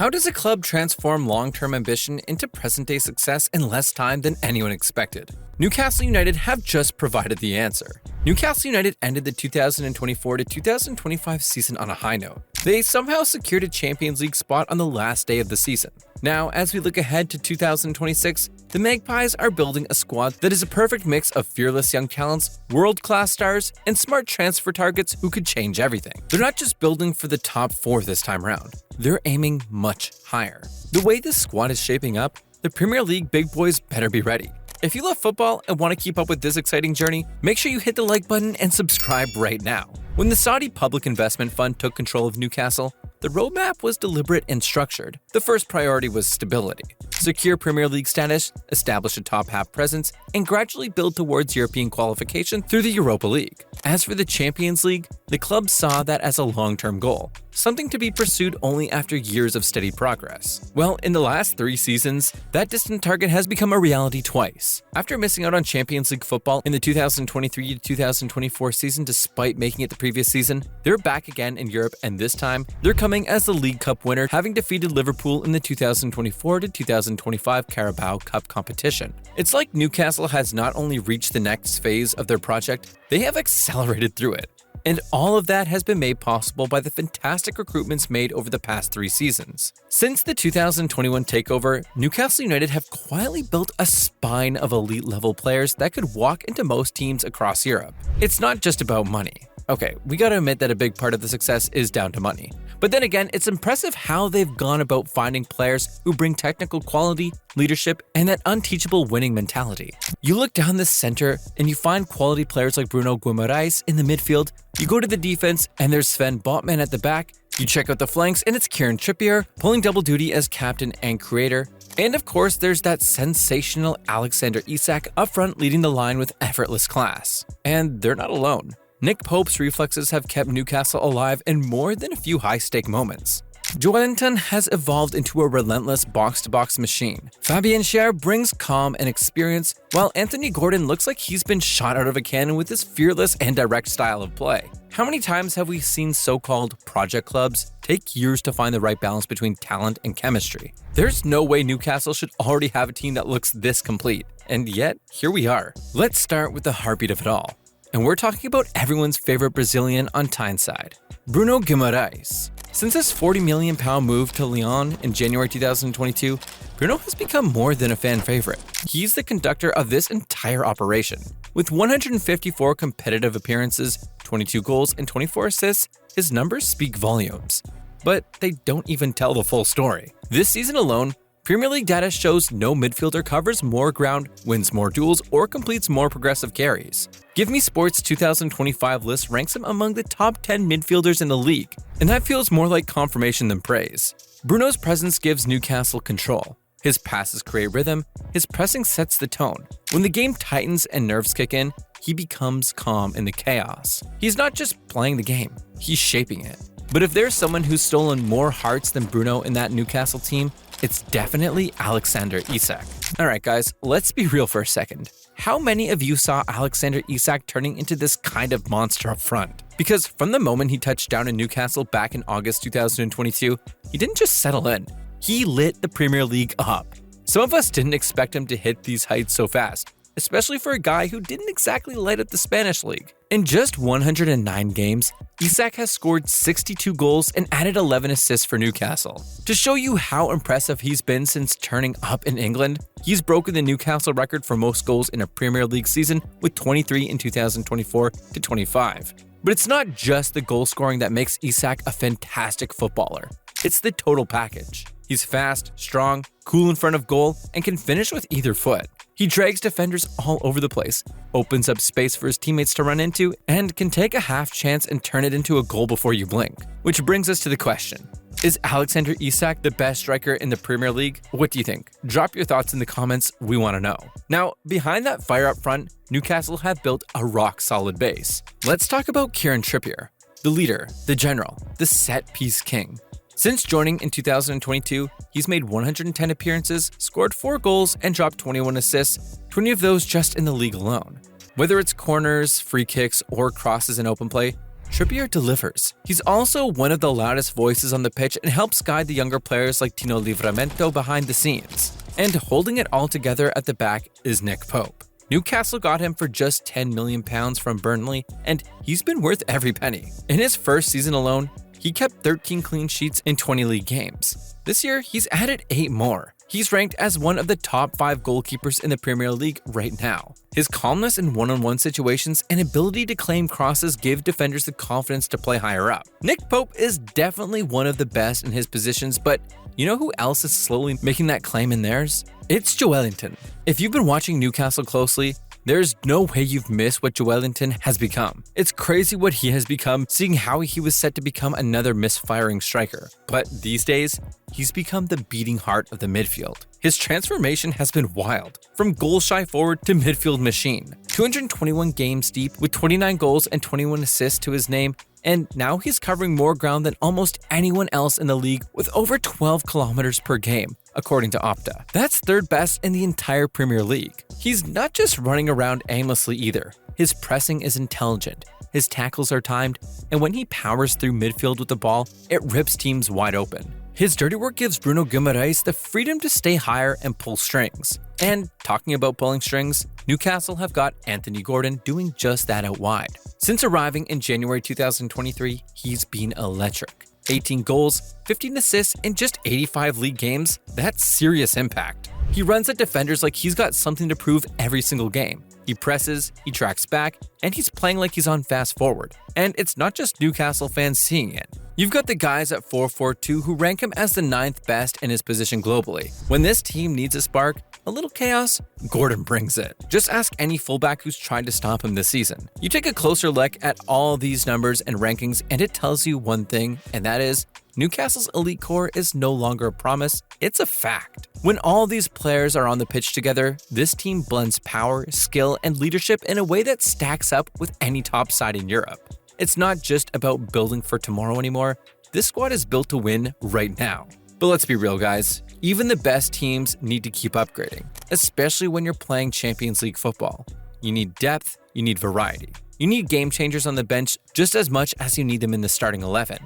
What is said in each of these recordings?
How does a club transform long-term ambition into present-day success in less time than anyone expected? Newcastle United have just provided the answer. Newcastle United ended the 2024 to 2025 season on a high note. They somehow secured a Champions League spot on the last day of the season. Now, as we look ahead to 2026, the Magpies are building a squad that is a perfect mix of fearless young talents, world-class stars, and smart transfer targets who could change everything. They're not just building for the top 4 this time around. They're aiming much higher. The way this squad is shaping up, the Premier League big boys better be ready. If you love football and want to keep up with this exciting journey, make sure you hit the like button and subscribe right now. When the Saudi Public Investment Fund took control of Newcastle, the roadmap was deliberate and structured. The first priority was stability. Secure Premier League status, establish a top-half presence, and gradually build towards European qualification through the Europa League. As for the Champions League, the club saw that as a long-term goal, something to be pursued only after years of steady progress. Well, in the last 3 seasons, that distant target has become a reality twice. After missing out on Champions League football in the 2023 to 2024 season despite making it the previous season, they're back again in Europe, and this time, they're coming as the League Cup winner, having defeated Liverpool in the 2024 to 2025 Carabao Cup competition. It's like Newcastle has not only reached the next phase of their project, they have accelerated through it. And all of that has been made possible by the fantastic recruitments made over the past 3 seasons. Since the 2021 takeover, Newcastle United have quietly built a spine of elite-level players that could walk into most teams across Europe. It's not just about money. Okay, we gotta admit that a big part of the success is down to money. But then again, it's impressive how they've gone about finding players who bring technical quality, leadership, and that unteachable winning mentality. You look down the center and you find quality players like Bruno Guimaraes in the midfield. You go to the defense and there's Sven Botman at the back. You check out the flanks and it's Kieran Trippier pulling double duty as captain and creator. And of course, there's that sensational Alexander Isak up front leading the line with effortless class. And they're not alone. Nick Pope's reflexes have kept Newcastle alive in more than a few high-stake moments. Joelinton has evolved into a relentless box-to-box machine. Fabien Schär brings calm and experience, while Anthony Gordon looks like he's been shot out of a cannon with his fearless and direct style of play. How many times have we seen so-called project clubs take years to find the right balance between talent and chemistry? There's no way Newcastle should already have a team that looks this complete, and yet, here we are. Let's start with the heartbeat of it all. And we're talking about everyone's favorite Brazilian on Tyneside, Bruno Guimaraes. Since his £40 million move to Lyon in January 2022, Bruno has become more than a fan favorite. He's the conductor of this entire operation. With 154 competitive appearances, 22 goals, and 24 assists, his numbers speak volumes. But they don't even tell the full story. This season alone, Premier League data shows no midfielder covers more ground, wins more duels, or completes more progressive carries. Give Me Sports' 2025 list ranks him among the top 10 midfielders in the league, and that feels more like confirmation than praise. Bruno's presence gives Newcastle control. His passes create rhythm, his pressing sets the tone. When the game tightens and nerves kick in, he becomes calm in the chaos. He's not just playing the game, he's shaping it. But if there's someone who's stolen more hearts than Bruno in that Newcastle team, it's definitely Alexander Isak. Alright guys, let's be real for a second. How many of you saw Alexander Isak turning into this kind of monster up front? Because from the moment he touched down in Newcastle back in August 2022, he didn't just settle in, he lit the Premier League up. Some of us didn't expect him to hit these heights so fast, especially for a guy who didn't exactly light up the Spanish league. In just 109 games, Isak has scored 62 goals and added 11 assists for Newcastle. To show you how impressive he's been since turning up in England, he's broken the Newcastle record for most goals in a Premier League season with 23 in 2024 to 25. But it's not just the goal scoring that makes Isak a fantastic footballer. It's the total package. He's fast, strong, cool in front of goal, and can finish with either foot. He drags defenders all over the place, opens up space for his teammates to run into, and can take a half chance and turn it into a goal before you blink. Which brings us to the question. Is Alexander Isak the best striker in the Premier League? What do you think? Drop your thoughts in the comments, we want to know. Now, behind that fire up front, Newcastle have built a rock-solid base. Let's talk about Kieran Trippier, the leader, the general, the set-piece king. Since joining in 2022, he's made 110 appearances, scored 4 goals, and dropped 21 assists, 20 of those just in the league alone. Whether it's corners, free kicks, or crosses in open play, Trippier delivers. He's also one of the loudest voices on the pitch and helps guide the younger players like Tino Livramento behind the scenes. And holding it all together at the back is Nick Pope. Newcastle got him for just £10 million from Burnley, and he's been worth every penny. In his first season alone, he kept 13 clean sheets in 20 league games. This year, he's added 8 more. He's ranked as one of the top 5 goalkeepers in the Premier League right now. His calmness in one-on-one situations and ability to claim crosses give defenders the confidence to play higher up. Nick Pope is definitely one of the best in his positions, but you know who else is slowly making that claim in theirs? It's Joelinton. If you've been watching Newcastle closely, there's no way you've missed what Joelinton has become. It's crazy what he has become, seeing how he was set to become another misfiring striker. But these days, he's become the beating heart of the midfield. His transformation has been wild, from goal-shy forward to midfield machine. 221 games deep with 29 goals and 21 assists to his name, and now he's covering more ground than almost anyone else in the league with over 12 kilometers per game, according to Opta. That's third best in the entire Premier League. He's not just running around aimlessly either. His pressing is intelligent, his tackles are timed, and when he powers through midfield with the ball, it rips teams wide open. His dirty work gives Bruno Guimaraes the freedom to stay higher and pull strings. And talking about pulling strings, Newcastle have got Anthony Gordon doing just that out wide. Since arriving in January 2023, he's been electric. 18 goals, 15 assists in just 85 league games, that's serious impact. He runs at defenders like he's got something to prove every single game. He presses, he tracks back, and he's playing like he's on fast forward. And it's not just Newcastle fans seeing it. You've got the guys at 442 who rank him as the 9th best in his position globally. When this team needs a spark, a little chaos, Gordon brings it. Just ask any fullback who's tried to stop him this season. You take a closer look at all these numbers and rankings, and it tells you one thing, and that is Newcastle's elite core is no longer a promise, it's a fact. When all these players are on the pitch together, this team blends power, skill, and leadership in a way that stacks up with any top side in Europe. It's not just about building for tomorrow anymore, this squad is built to win right now. But let's be real, guys, even the best teams need to keep upgrading, especially when you're playing Champions League football. You need depth, you need variety. You need game changers on the bench just as much as you need them in the starting 11.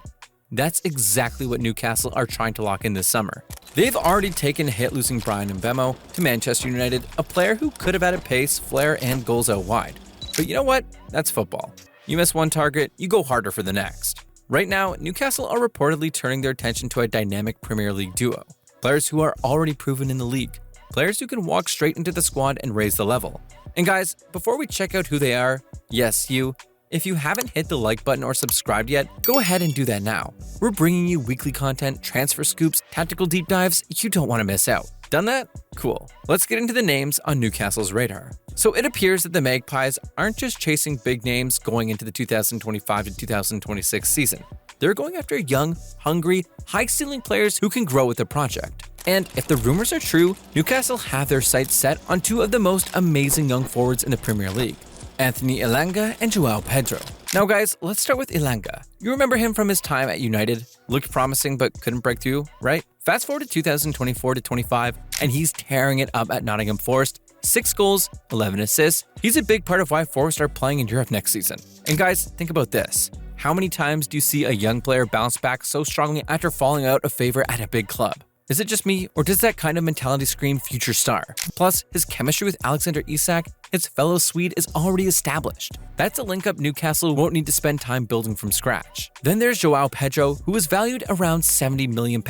That's exactly what Newcastle are trying to lock in this summer. They've already taken a hit losing Bryan Mbeumo to Manchester United, a player who could have added pace, flair, and goals out wide. But you know what? That's football. You miss one target, you go harder for the next. Right now, Newcastle are reportedly turning their attention to a dynamic Premier League duo. Players who are already proven in the league. Players who can walk straight into the squad and raise the level. And guys, before we check out who they are, yes, you, if you haven't hit the like button or subscribed yet, go ahead and do that now. We're bringing you weekly content, transfer scoops, tactical deep dives you don't want to miss out. Done that? Cool. Let's get into the names on Newcastle's radar. So it appears that the Magpies aren't just chasing big names going into the 2025 to 2026 season. They're going after young, hungry, high-ceiling players who can grow with the project. And if the rumors are true, Newcastle have their sights set on 2 of the most amazing young forwards in the Premier League, Anthony Elanga and João Pedro. Now guys, let's start with Elanga. You remember him from his time at United? Looked promising but couldn't break through, right? Fast forward to 2024 to 25, and he's tearing it up at Nottingham Forest. 6 goals, 11 assists. He's a big part of why Forest are playing in Europe next season. And guys, think about this. How many times do you see a young player bounce back so strongly after falling out of favor at a big club? Is it just me, or does that kind of mentality scream future star? Plus, his chemistry with Alexander Isak, his fellow Swede, is already established. That's a link-up Newcastle won't need to spend time building from scratch. Then there's João Pedro, who is valued around £70 million,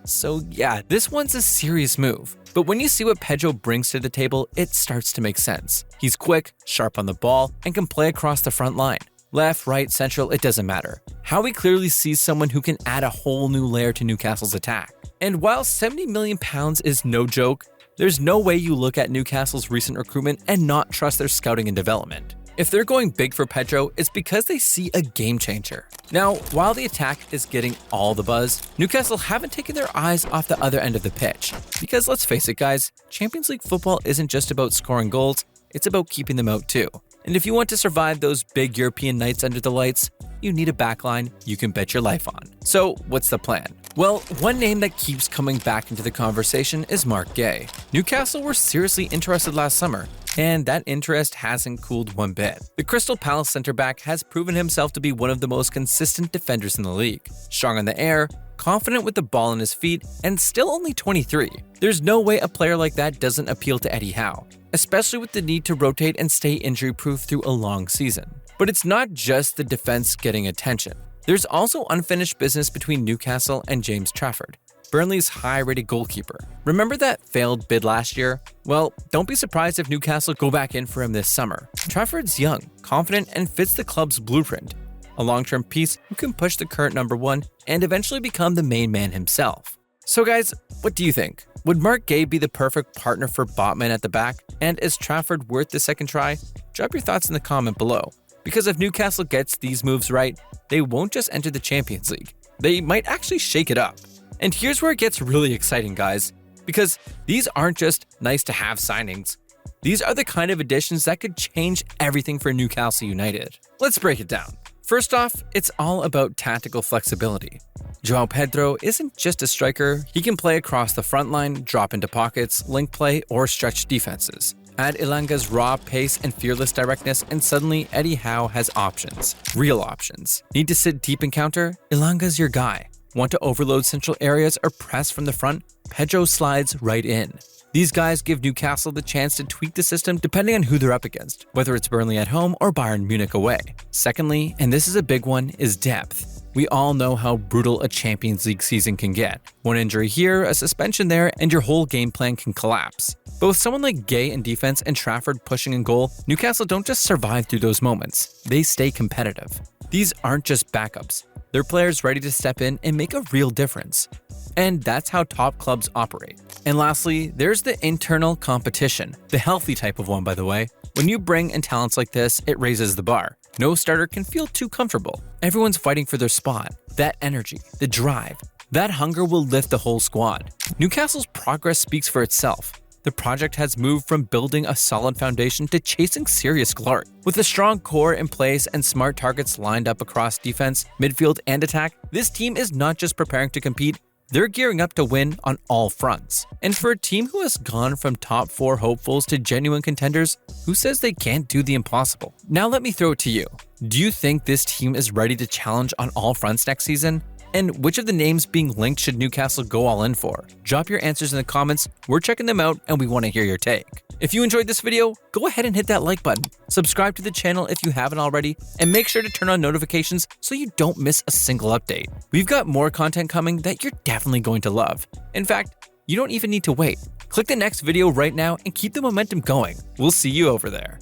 so yeah, this one's a serious move. But when you see what Pedro brings to the table, it starts to make sense. He's quick, sharp on the ball, and can play across the front line. Left, right, central, it doesn't matter. Howie clearly sees someone who can add a whole new layer to Newcastle's attack. And while £70 million is no joke, there's no way you look at Newcastle's recent recruitment and not trust their scouting and development. If they're going big for Pedro, it's because they see a game changer. Now, while the attack is getting all the buzz, Newcastle haven't taken their eyes off the other end of the pitch. Because let's face it guys, Champions League football isn't just about scoring goals, it's about keeping them out too. And if you want to survive those big European nights under the lights, you need a backline you can bet your life on. So what's the plan? Well, one name that keeps coming back into the conversation is Marc Guehi. Newcastle were seriously interested last summer, and that interest hasn't cooled one bit. The Crystal Palace centre-back has proven himself to be one of the most consistent defenders in the league. Strong in the air, confident with the ball in his feet, and still only 23. There's no way a player like that doesn't appeal to Eddie Howe, especially with the need to rotate and stay injury-proof through a long season. But it's not just the defense getting attention. There's also unfinished business between Newcastle and James Trafford, Burnley's high-rated goalkeeper. Remember that failed bid last year? Well, don't be surprised if Newcastle go back in for him this summer. Trafford's young, confident, and fits the club's blueprint. A long-term piece who can push the current number one and eventually become the main man himself. So guys, what do you think? Would Marc Guehi be the perfect partner for Botman at the back? And is Trafford worth the second try? Drop your thoughts in the comment below. Because if Newcastle gets these moves right, they won't just enter the Champions League. They might actually shake it up. And here's where it gets really exciting, guys. Because these aren't just nice-to-have signings. These are the kind of additions that could change everything for Newcastle United. Let's break it down. First off, it's all about tactical flexibility. João Pedro isn't just a striker, he can play across the front line, drop into pockets, link play, or stretch defenses. Add Elanga's raw pace and fearless directness, and suddenly Eddie Howe has options. Real options. Need to sit deep and counter? Elanga's your guy. Want to overload central areas or press from the front? Pedro slides right in. These guys give Newcastle the chance to tweak the system depending on who they're up against, whether it's Burnley at home or Bayern Munich away. Secondly, and this is a big one, is depth. We all know how brutal a Champions League season can get. One injury here, a suspension there, and your whole game plan can collapse. But with someone like Guehi in defense and Trafford pushing in goal, Newcastle don't just survive through those moments, they stay competitive. These aren't just backups. They're players ready to step in and make a real difference. And that's how top clubs operate. And lastly, there's the internal competition, the healthy type of one, by the way. When you bring in talents like this, it raises the bar. No starter can feel too comfortable. Everyone's fighting for their spot. That energy, the drive, that hunger will lift the whole squad. Newcastle's progress speaks for itself. The project has moved from building a solid foundation to chasing serious glory. With a strong core in place and smart targets lined up across defense, midfield, and attack, this team is not just preparing to compete, they're gearing up to win on all fronts. And for a team who has gone from top 4 hopefuls to genuine contenders, who says they can't do the impossible? Now let me throw it to you. Do you think this team is ready to challenge on all fronts next season? And which of the names being linked should Newcastle go all in for? Drop your answers in the comments, we're checking them out and we want to hear your take. If you enjoyed this video, go ahead and hit that like button, subscribe to the channel if you haven't already, and make sure to turn on notifications so you don't miss a single update. We've got more content coming that you're definitely going to love. In fact, you don't even need to wait. Click the next video right now and keep the momentum going. We'll see you over there.